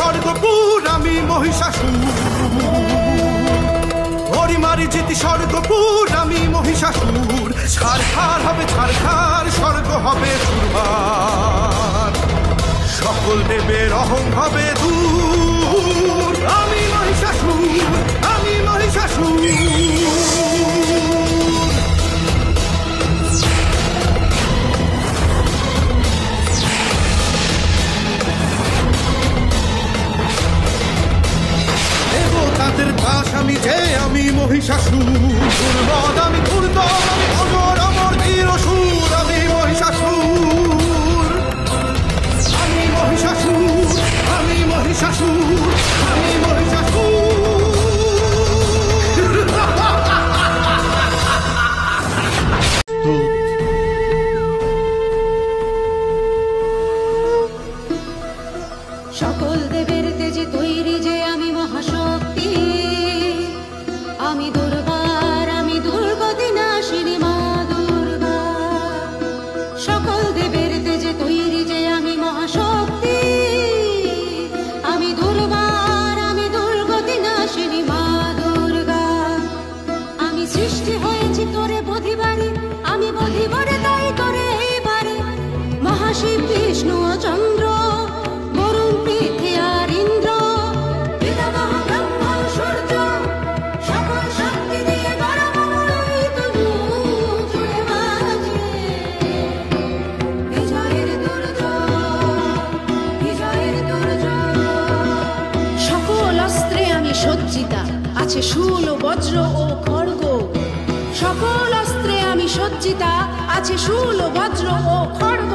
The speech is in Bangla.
স্বর্গপুর আমি মহিষাসুর, ওরি মারি জিতি স্বর্গপুর আমি মহিষাসুর। ছারখার হবে ছারখার, স্বর্গ হবে চুরমার, সকল দেবের অহং হবে দূর। আমি মহিষাসুর, আমি মহিষাসুর। দেবতাদের দাস আমি যে, আমি মহিষাসুর। দুর্বদ আমি দুর্দম, আমি অজর অমর ধীর অসুর। আমি মহিষাসুর, আমি মহিষাসুর, আমি মহিষাসুর, আমি মহিষাসুর। সকল দেবের তেজে তৈরি যে আমি মহাশক্তি, আমি দুর্বার, আমি দুর্গতি নাশিনী মা দুর্গা। সকল দেবের তেজে তৈরি যে আমি মহাশক্তি, আমি দুর্বার, আমি দুর্গতি নাশিনী মা দুর্গা। আমি সৃষ্টি হয়েছি তোরে বধিবারে, আমি বধিবারে তাই তোরে এইবারে। মহাশিব বিষ্ণু ও চন্দ্র, বরুণ পৃথ্বী আর ইন্দ্র, পিতামহ ব্রহ্মা ও সূর্য, সকল শক্তি দিয়ে গরমময় তনু জুড়ে বাজে বিজয়ের দুর্জয়, বিজয়ের দুর্জয়। সকল অস্ত্রে আমি সজ্জিতা, আছে শূল ও বজ্র ও খড়গ। সকল অস্ত্রে আমি সজ্জিতা, আছে শূল ও বজ্র ও খড়গ।